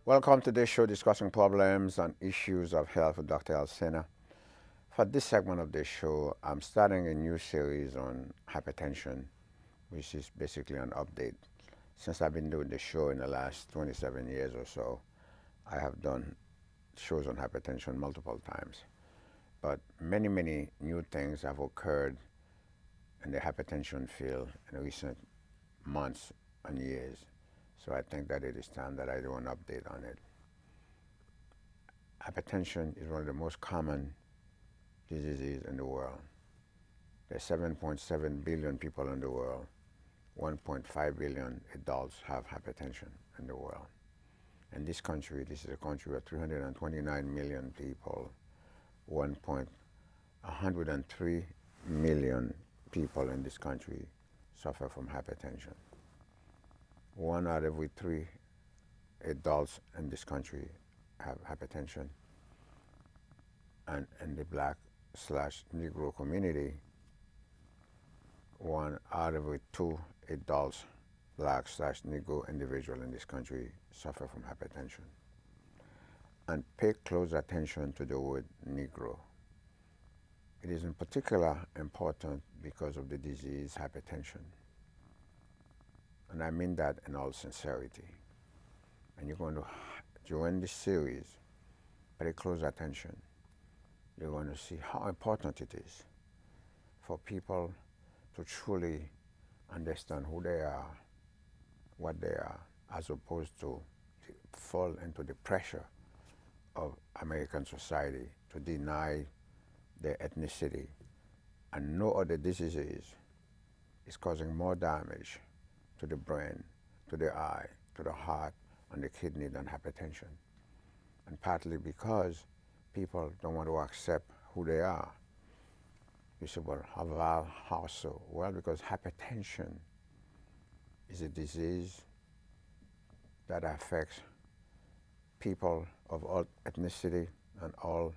Welcome to this show discussing problems and issues of health with Dr. Alcena. For this segment of this show, I'm starting a new series on hypertension, which is basically an update. Since I've been doing the show in the last 27 years or so, I have done shows on hypertension multiple times. But many new things have occurred in the hypertension field in recent months and years. So I think that it is time that I do an update on it. Hypertension is one of the most common diseases in the world. There's 7.7 billion people in the world. 1.5 billion adults have hypertension in the world. In this country, this is a country of 329 million people. 1.103 million people in this country suffer from hypertension. 1 out of every 3 adults in this country have hypertension. And in the black/Negro community, 1 out of every 2 adults, black/Negro individual in this country, suffer from hypertension. And pay close attention to the word Negro. It is in particular important because of the disease hypertension. And I mean that in all sincerity. And you're going to, during this series, pay close attention. You're going to see how important it is for people to truly understand who they are, what they are, as opposed to fall into the pressure of American society to deny their ethnicity. And no other diseases is causing more damage to the brain, to the eye, to the heart, and the kidney than hypertension. And partly because people don't want to accept who they are. You say, well, how so? Well, because hypertension is a disease that affects people of all ethnicity and all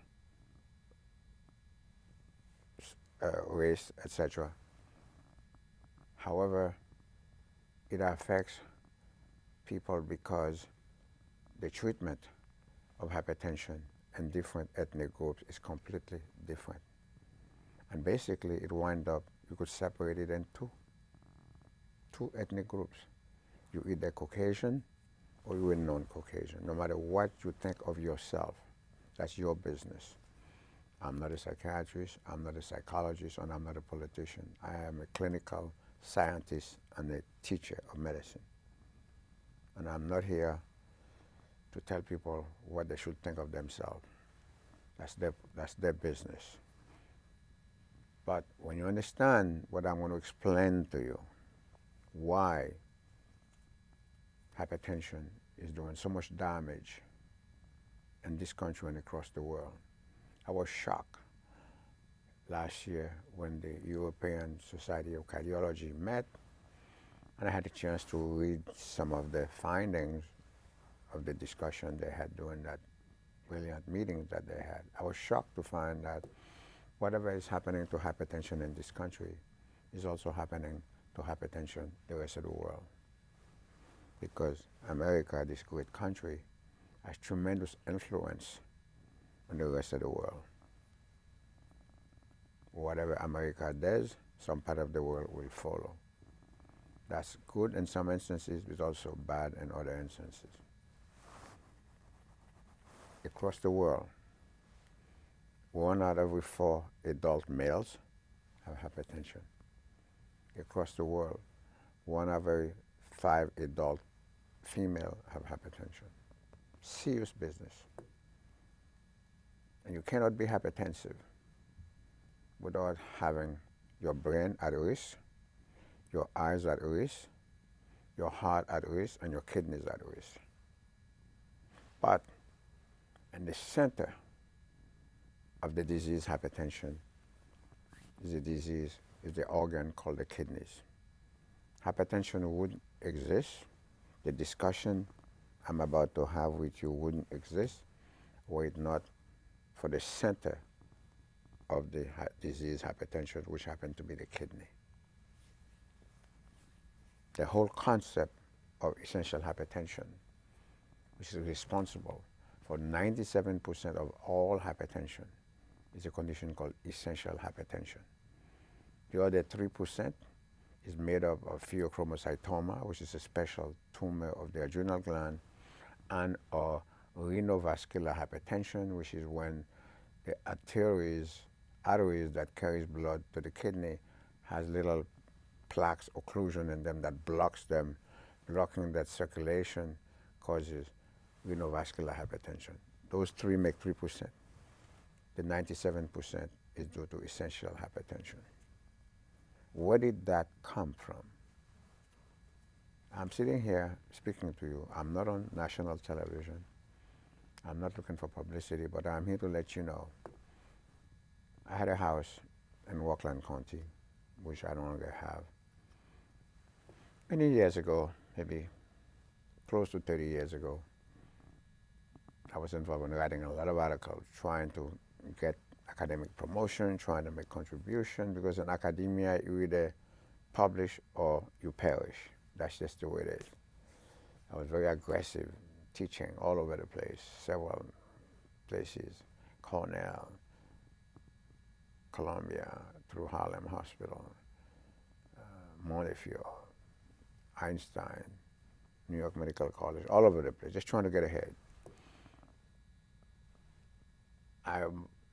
race, etc. However, it affects people because the treatment of hypertension in different ethnic groups is completely different. And basically, it wind up, you could separate it in two ethnic groups. You either Caucasian or you're non-Caucasian. No matter what you think of yourself, that's your business. I'm not a psychiatrist, I'm not a psychologist, and I'm not a politician. I am a clinical scientist and a teacher of medicine. And I'm not here to tell people what they should think of themselves. That's their business. But when you understand what I'm going to explain to you, why hypertension is doing so much damage in this country and across the world. I was shocked last year when the European Society of Cardiology met, and I had a chance to read some of the findings of the discussion they had during that brilliant meeting that they had. I was shocked to find that whatever is happening to hypertension in this country is also happening to hypertension the rest of the world. Because America, this great country, has tremendous influence on the rest of the world. Whatever America does, some part of the world will follow. That's good in some instances, but also bad in other instances. Across the world, 1 out of every 4 adult males have hypertension. Across the world, 1 out of every 5 adult female have hypertension. Serious business. And you cannot be hypertensive without having your brain at risk, your eyes at risk, your heart at risk, and your kidneys at risk. But in the center of the disease hypertension is the organ called the kidneys. Hypertension wouldn't exist. The discussion I'm about to have with you wouldn't exist were it not for the center of the disease hypertension, which happened to be the kidney. The whole concept of essential hypertension which is responsible for 97% of all hypertension, is a condition called essential hypertension. The other 3% is made up of pheochromocytoma, which is a special tumor of the adrenal gland, and renovascular hypertension, which is when the arteries that carries blood to the kidney has little plaques occlusion in them that blocks them. Blocking that circulation causes renovascular hypertension. Those three make 3%. The 97% is due to essential hypertension. Where did that come from? I'm sitting here speaking to you. I'm not on national television. I'm not looking for publicity, but I'm here to let you know. I had a house in Rockland County, which I no longer have. Many years ago, maybe close to 30 years ago, I was involved in writing a lot of articles, trying to get academic promotion, trying to make contribution, because in academia, you either publish or you perish. That's just the way it is. I was very aggressive, teaching all over the place, several places, Cornell, Columbia, through Harlem Hospital, Montefiore, Einstein, New York Medical College, all over the place, just trying to get ahead. I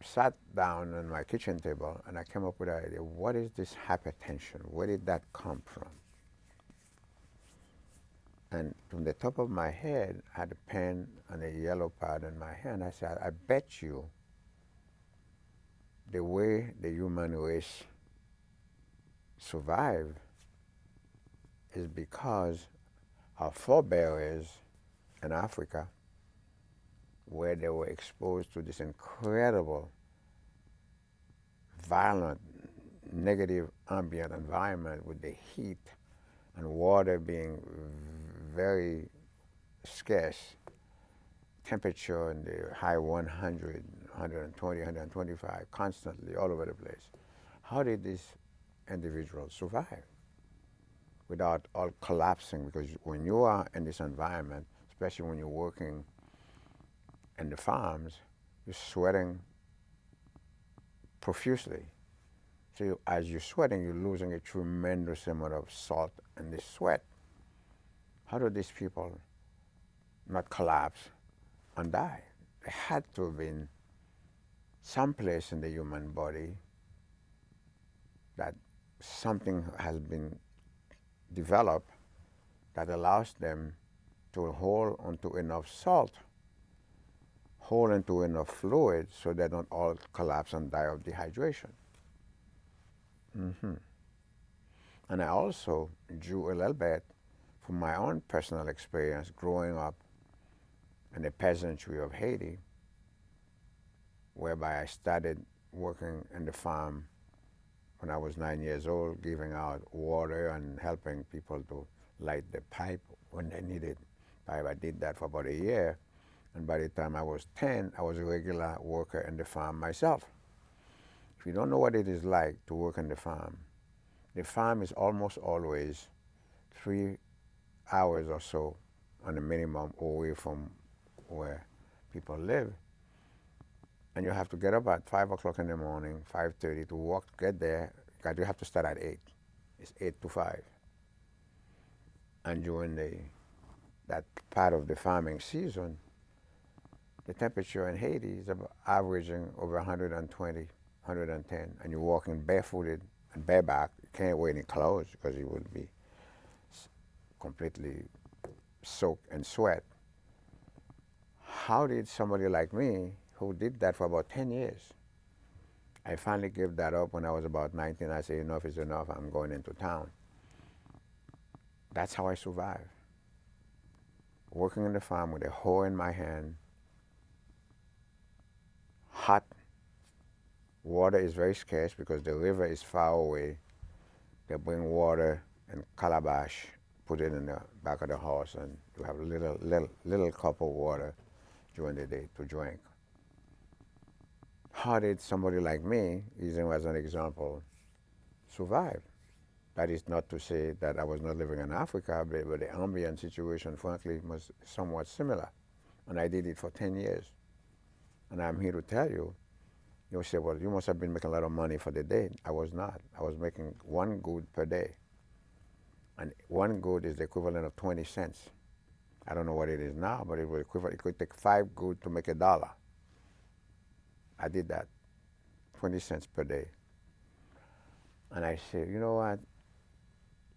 sat down on my kitchen table and I came up with an idea. What is this hypertension? Where did that come from? And from the top of my head, I had a pen and a yellow pad in my hand. I said, I bet you the way the human race survived is because our forebears in Africa, where they were exposed to this incredible, violent, negative ambient environment with the heat and water being very scarce, temperature in the high 100, 120, 125, constantly all over the place. How did these individuals survive without all collapsing? Because when you are in this environment, especially when you're working in the farms, you're sweating profusely. So as you're sweating, you're losing a tremendous amount of salt in the sweat. How do these people not collapse and die? There had to have been some place in the human body that something has been developed that allows them to hold onto enough salt, hold onto enough fluid so they don't all collapse and die of dehydration. And I also drew a little bit from my own personal experience growing up in the peasantry of Haiti, whereby I started working in the farm when I was 9 years old, giving out water and helping people to light the pipe when they needed pipe. I did that for about a year, and by the time I was 10, I was a regular worker in the farm myself. If you don't know what it is like to work in the farm is almost always 3 hours or so on a minimum away from where people live. And you have to get up at 5 o'clock in the morning, 5:30 to walk, get there, because you have to start at 8. It's 8 to 5. And during that part of the farming season, the temperature in Haiti is about averaging over 120, 110, and you're walking barefooted and bareback. You can't wear any clothes because you would be completely soaked in sweat. How did somebody like me, who did that for about 10 years, I finally gave that up when I was about 19. I said, enough is enough, I'm going into town. That's how I survived. Working in the farm with a hoe in my hand, hot. Water is very scarce because the river is far away. They bring water in calabash, put it in the back of the horse, and you have a little cup of water during the day to drink. How did somebody like me, using as an example, survive? That is not to say that I was not living in Africa, but the ambient situation, frankly, was somewhat similar. And I did it for 10 years. And I'm here to tell you, you'll say, well, you must have been making a lot of money for the day. I was not. I was making one good per day. And one good is the equivalent of 20 cents. I don't know what it is now, but it was equivalent. It could take five good to make $1. I did that, 20 cents per day. And I said, you know what?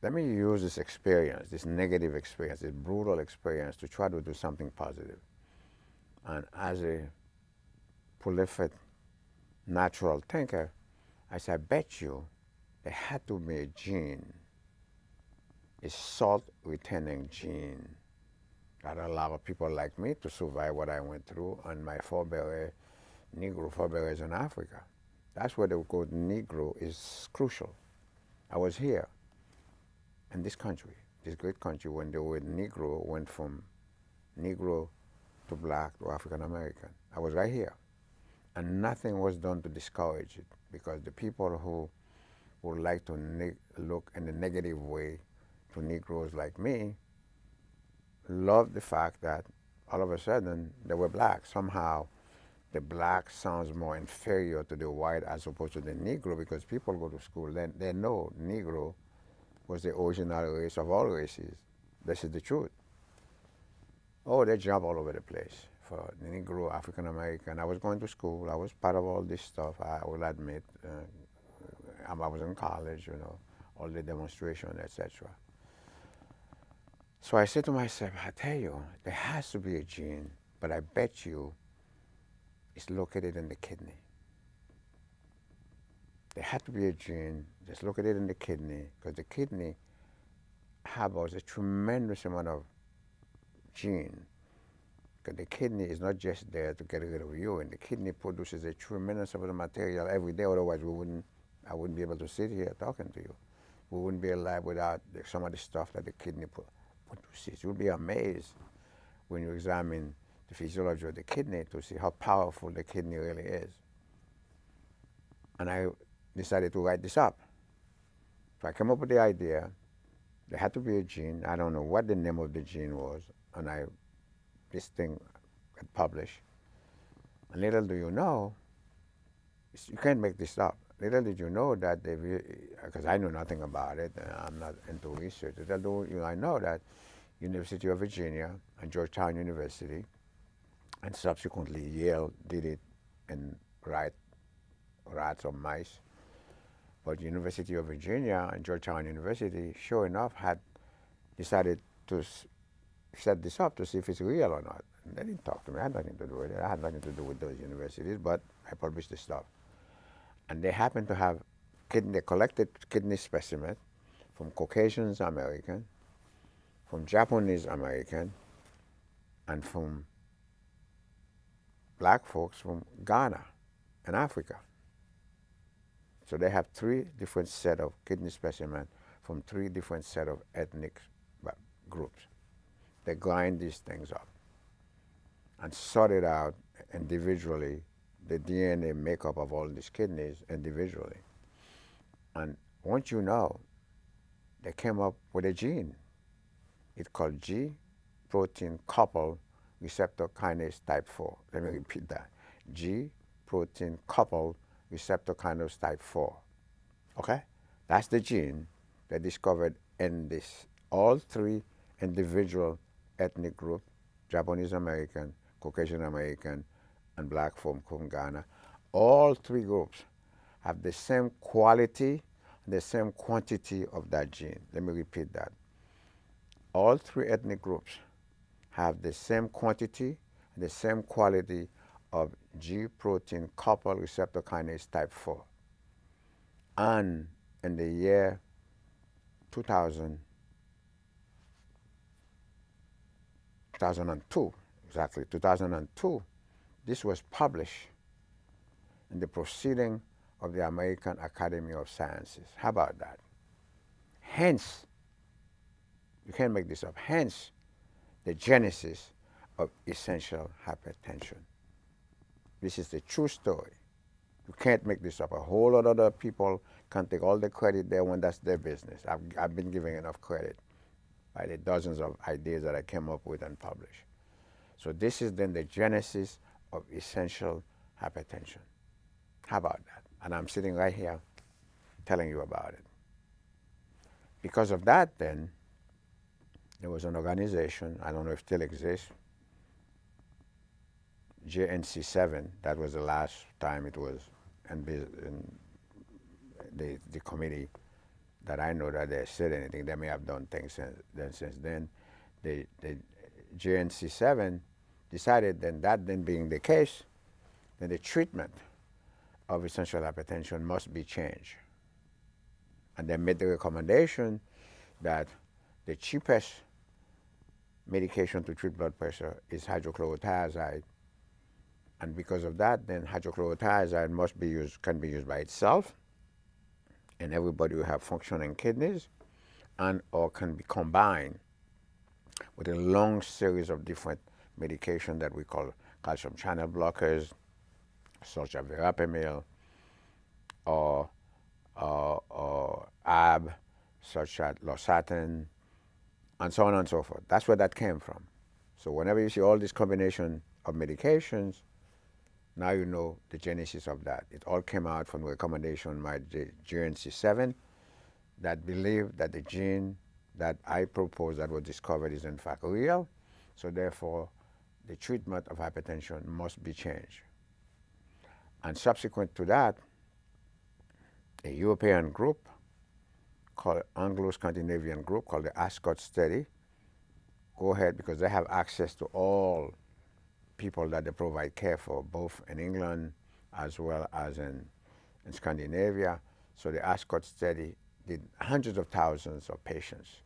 Let me use this experience, this negative experience, this brutal experience to try to do something positive. And as a prolific natural thinker, I said, I bet you there had to be a gene, a salt retaining gene that allowed people like me to survive what I went through and my forebears, Negro forebears in Africa. That's where the word Negro is crucial. I was here in this country, this great country, when the word Negro went from Negro to black to African American. I was right here. And nothing was done to discourage it because the people who would like to look in a negative way to Negroes like me loved the fact that all of a sudden they were black. Somehow the black sounds more inferior to the white as opposed to the Negro because people go to school, they know Negro was the original race of all races. This is the truth. Oh, they jump all over the place for the Negro, African American. I was going to school. I was part of all this stuff, I will admit. I was in college, all the demonstration, etc. So I said to myself, I tell you, there has to be a gene, but I bet you it's located in the kidney. There had to be a gene that's located in the kidney because the kidney harbors a tremendous amount of gene. Because the kidney is not just there to get rid of urine. The kidney produces a tremendous amount of material every day. Otherwise, I wouldn't be able to sit here talking to you. We wouldn't be alive without some of the stuff that the kidney produces. You'll be amazed when you examine the physiology of the kidney to see how powerful the kidney really is. And I decided to write this up. So I came up with the idea. There had to be a gene. I don't know what the name of the gene was. And this thing got published. And little do you know, you can't make this up. Little did you know that because I knew nothing about it, I'm not into research. Little do I know that University of Virginia and Georgetown University, and subsequently Yale did it in rats or mice. But University of Virginia and Georgetown University, sure enough, had decided to set this up to see if it's real or not. And they didn't talk to me. I had nothing to do with it. I had nothing to do with those universities, but I published the stuff. And they happened to have they collected kidney specimens from Caucasians American, from Japanese American, and from black folks from Ghana and Africa. So they have three different set of kidney specimens from three different set of ethnic groups. They grind these things up and sort it out individually, the DNA makeup of all these kidneys individually. And once you know, they came up with a gene. It's called G protein coupled receptor kinase type 4. Let me repeat that. G protein coupled receptor kinase type 4. Okay? That's the gene they discovered in all three individual ethnic groups, Japanese American, Caucasian American, and black from Ghana. All three groups have the same quality, the same quantity of that gene. Let me repeat that. All three ethnic groups have the same quantity, the same quality of G protein coupled receptor kinase type 4. And in the year 2002, exactly 2002, this was published in the Proceeding of the American Academy of Sciences. How about that? Hence, you can't make this up, hence the genesis of essential hypertension. This is the true story. You can't make this up. A whole lot of other people can take all the credit there when that's their business. I've been giving enough credit by the dozens of ideas that I came up with and published. So this is then the genesis of essential hypertension. How about that? And I'm sitting right here telling you about it. Because of that, then, there was an organization, I don't know if it still exists, JNC7, that was the last time it was in the committee that I know that they said anything. They may have done things since then. The JNC7 decided then that then being the case, then the treatment of essential hypertension must be changed. And they made the recommendation that the cheapest medication to treat blood pressure is hydrochlorothiazide. And because of that, then hydrochlorothiazide can be used by itself, and everybody will have functioning kidneys, and or can be combined with a long series of different medication that we call calcium channel blockers, such as verapamil, or M.A.C.P, such as losartan, and so on and so forth. That's where that came from. So whenever you see all this combination of medications, now you know the genesis of that. It all came out from the recommendation by the GNC7 that believed that the gene that I propose that was discovered is in fact real. So therefore, the treatment of hypertension must be changed. And subsequent to that, a European group called Anglo-Scandinavian group called the ASCOT study, go ahead because they have access to all people that they provide care for, both in England as well as in Scandinavia. So the ASCOT study did hundreds of thousands of patients.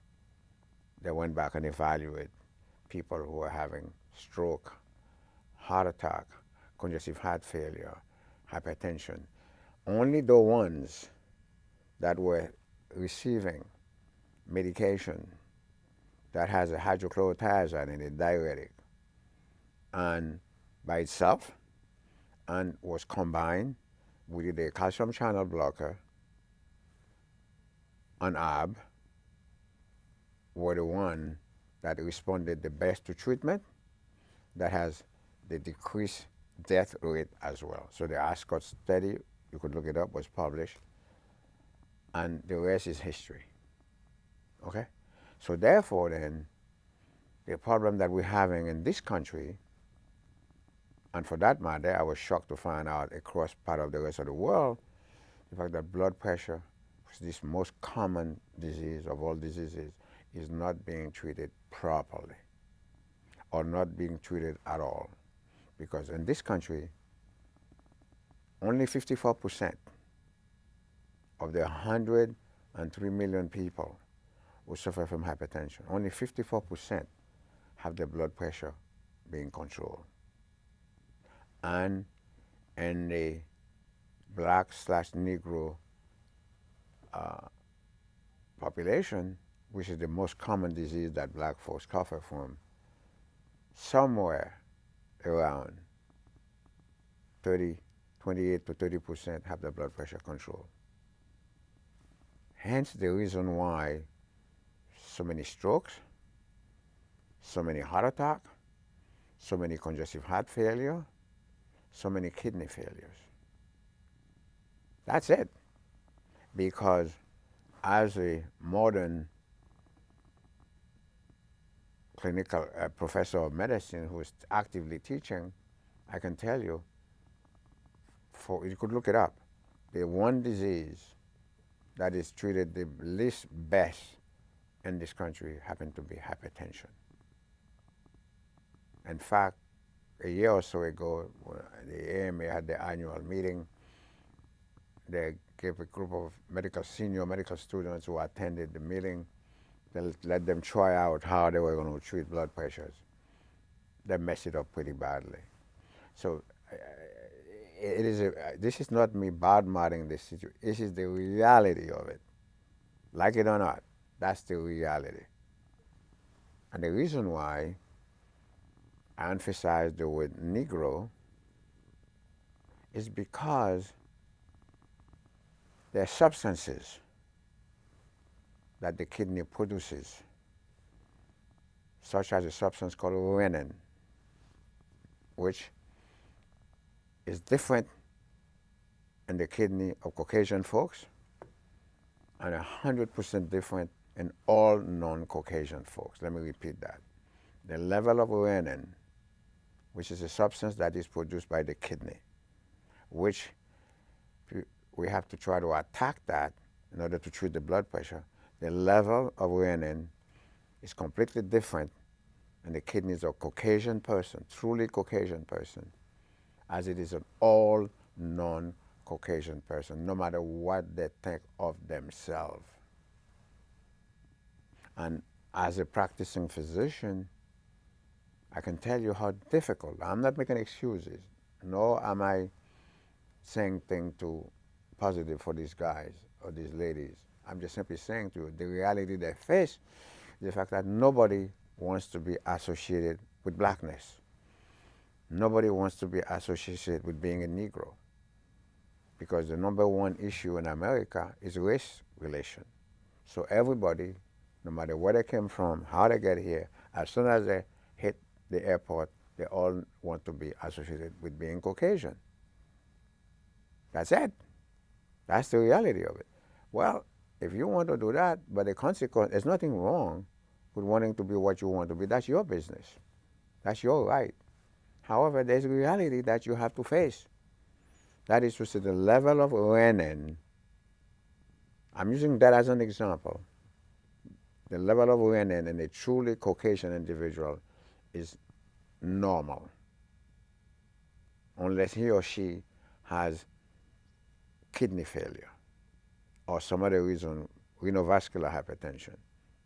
They went back and evaluated people who were having stroke, heart attack, congestive heart failure, hypertension. Only the ones that were receiving medication that has a hydrochlorothiazide in it, diuretic, and by itself, and was combined with a calcium channel blocker, an M.A.C.P, were the one that responded the best to treatment, that has the decreased death rate as well. So the ASCOT study, you could look it up, was published, and the rest is history. Okay? So therefore then, the problem that we're having in this country, and for that matter, I was shocked to find out across part of the rest of the world, the fact that blood pressure, this most common disease of all diseases, is not being treated properly or not being treated at all. Because in this country, only 54% of the 103 million people who suffer from hypertension, only 54% have their blood pressure being controlled. And in the black/Negro population, which is the most common disease that black folks suffer from, somewhere around 28 to 30% have their blood pressure controlled. Hence the reason why so many strokes, so many heart attacks, so many congestive heart failure, so many kidney failures. That's it. Because as a modern clinical professor of medicine who is actively teaching, I can tell you, you could look it up, the one disease that is treated the least best in this country happened to be hypertension. In fact, a year or so ago, the AMA had their annual meeting. They gave a group of senior medical students who attended the meeting, they let them try out how they were going to treat blood pressures. They messed it up pretty badly. So this is not me bad-mouthing this situation. This is the reality of it. Like it or not, that's the reality. And the reason why I emphasize the word Negro is because there are substances that the kidney produces, such as a substance called renin. which is different in the kidney of Caucasian folks and 100% different in all non-Caucasian folks. Let me repeat that. The level of renin, which is a substance that is produced by the kidney, which we have to try to attack that in order to treat the blood pressure. The level of renin is completely different in the kidneys of Caucasian person, truly Caucasian person, as it is in all non-Caucasian person, no matter what they think of themselves. And as a practicing physician, I can tell you how difficult. I'm not making excuses, nor am I saying things too positive for these guys or these ladies. I'm just simply saying to you, the reality they face is the fact that nobody wants to be associated with blackness. Nobody wants to be associated with being a Negro, because the number one issue in America is race relation. So everybody, no matter where they came from, how they get here, as soon as they hit the airport, they all want to be associated with being Caucasian. That's it. That's the reality of it. Well, if you want to do that, but the consequence, there's nothing wrong with wanting to be what you want to be. That's your business. That's your right. However, there's a reality that you have to face. That is to say, the level of renin, I'm using that as an example. The level of renin in a truly Caucasian individual is normal, unless he or she has kidney failure or some other reason, renovascular hypertension.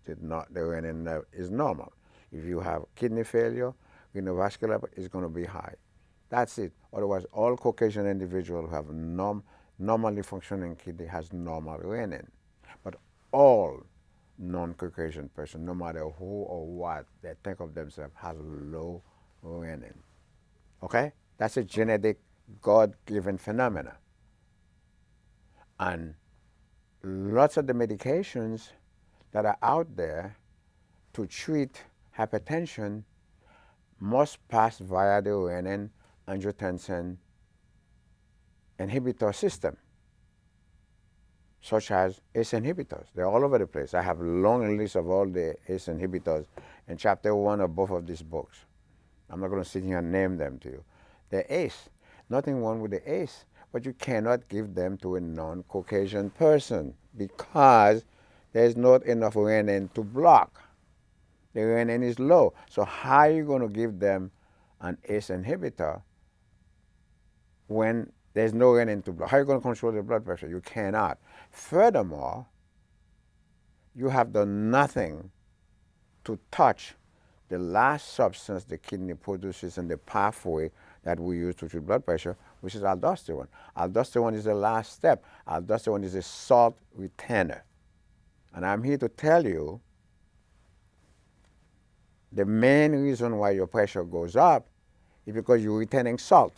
The renin is normal. If you have kidney failure, renovascular is going to be high. That's it. Otherwise, all Caucasian individuals who have normally functioning kidney has normal renin. But all non-Caucasian person, no matter who or what they think of themselves, has low renin. Okay? That's a genetic, God-given phenomena. And lots of the medications that are out there to treat hypertension must pass via the renin angiotensin inhibitor system, such as ACE inhibitors. They're all over the place. I have a long list of all the ACE inhibitors in chapter 1 of both of these books. I'm not going to sit here and name them to you. They're ACE. Nothing wrong with the ACE, but you cannot give them to a non-Caucasian person because there's not enough renin to block. The renin is low. So how are you going to give them an ACE inhibitor when there's no renin to block? How are you going to control the blood pressure? You cannot. Furthermore, you have done nothing to touch the last substance the kidney produces in the pathway that we use to treat blood pressure, which is aldosterone. Aldosterone is the last step. Aldosterone is a salt retainer. And I'm here to tell you the main reason why your pressure goes up is because you're retaining salt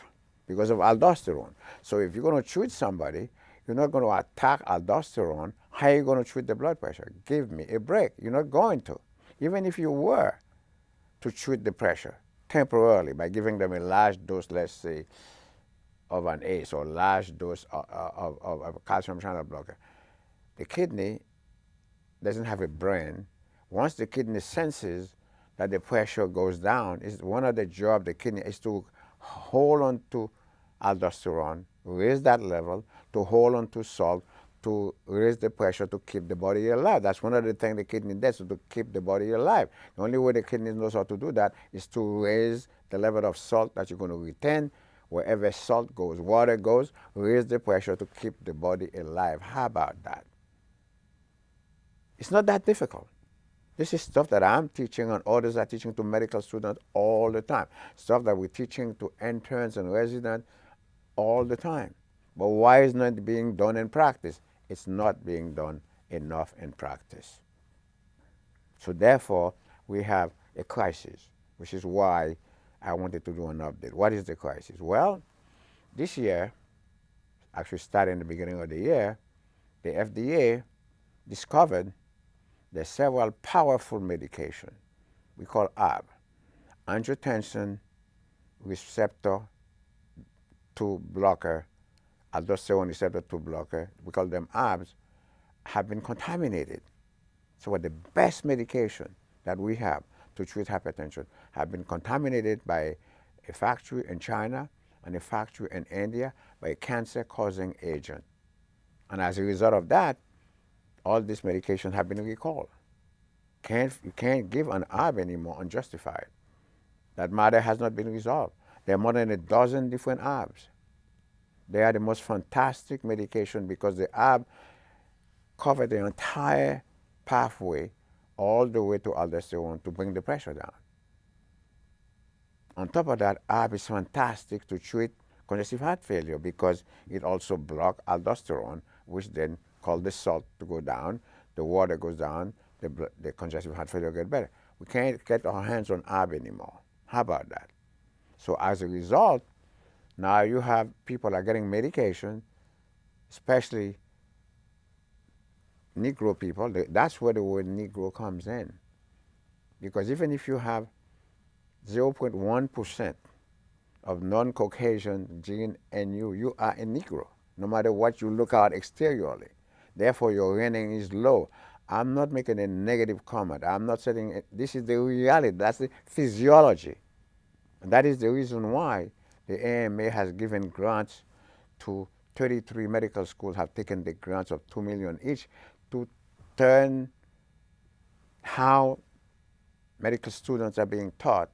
because of aldosterone. So if you're going to treat somebody, you're not going to attack aldosterone. How are you going to treat the blood pressure? Give me a break. You're not going to. Even if you were to treat the pressure temporarily by giving them a large dose, let's say, of an ACE or large dose of a calcium channel blocker, the kidney doesn't have a brain. Once the kidney senses that the pressure goes down, is one of the jobs of the kidney is to hold on to aldosterone, raise that level, to hold on to salt, to raise the pressure to keep the body alive. That's one of the things the kidney does, to keep the body alive. The only way the kidney knows how to do that is to raise the level of salt that you're going to retain. Wherever salt goes, water goes, raise the pressure to keep the body alive. How about that? It's not that difficult. This is stuff that I'm teaching and others are teaching to medical students all the time. Stuff that we're teaching to interns and residents all the time. But why is not being done in practice? It's not being done enough in practice. So therefore, we have a crisis, which is why I wanted to do an update. What is the crisis? Well, this year, actually starting the beginning of the year, the FDA discovered there's several powerful medications we call M.A.C.P, angiotensin receptor 2 blocker, aldosterone receptor 2 blocker, we call them ARBs, have been contaminated. So the best medication that we have to treat hypertension have been contaminated by a factory in China and a factory in India by a cancer-causing agent. And as a result of that, all these medications have been recalled. You can't give an ARB anymore unjustified. That matter has not been resolved. There are more than a dozen different ARBs. They are the most fantastic medication because the ARB cover the entire pathway all the way to aldosterone to bring the pressure down. On top of that, ARB is fantastic to treat congestive heart failure because it also blocks aldosterone, which then causes the salt to go down, the water goes down, the congestive heart failure gets better. We can't get our hands on ARB anymore. How about that? So as a result, now you have people are getting medication, especially Negro people. That's where the word Negro comes in. Because even if you have 0.1% of non-Caucasian gene in you, you are a Negro, no matter what you look out exteriorly. Therefore, your renin is low. I'm not making a negative comment. I'm not saying it. This is the reality. That's the physiology. And that is the reason why the AMA has given grants to 33 medical schools have taken the grants of $2 million each to turn how medical students are being taught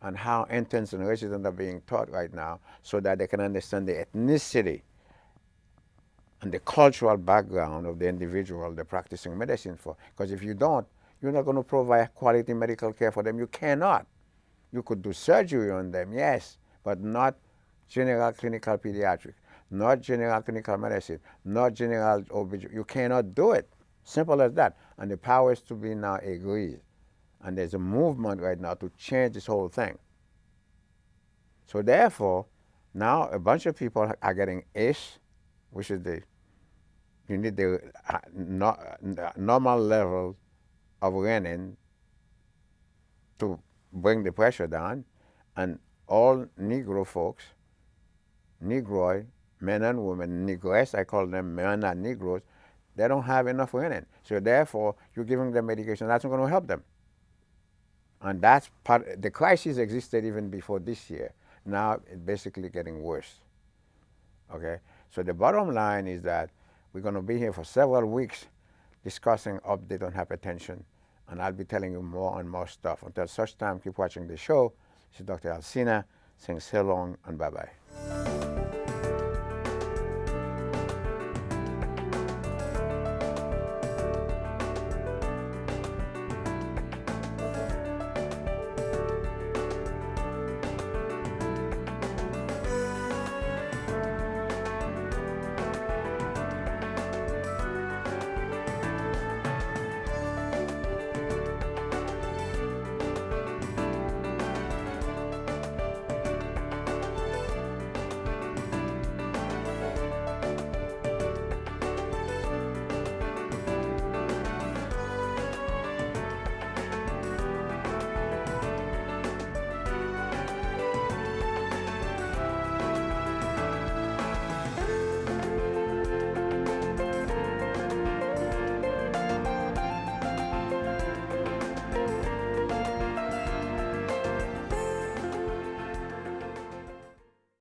and how interns and residents are being taught right now so that they can understand the ethnicity and the cultural background of the individual they're practicing medicine for. Because if you don't, you're not going to provide quality medical care for them. You cannot. You could do surgery on them, yes, but not general clinical pediatrics, not general clinical medicine, not general OB. You cannot do it. Simple as that. And the powers to be now agreed. And there's a movement right now to change this whole thing. So therefore, now a bunch of people are getting ACE, which is you need the normal level of renin to bring the pressure down, and all Negro folks, Negroid, men and women, Negress, I call them men and Negroes, they don't have enough renin. So therefore, you're giving them medication that's not going to help them. And that's part, the crisis existed even before this year. Now it's basically getting worse. Okay? So the bottom line is that we're going to be here for several weeks discussing update on hypertension, and I'll be telling you more and more stuff. Until such time, keep watching the show. This is Dr. Alcena saying so long and bye-bye.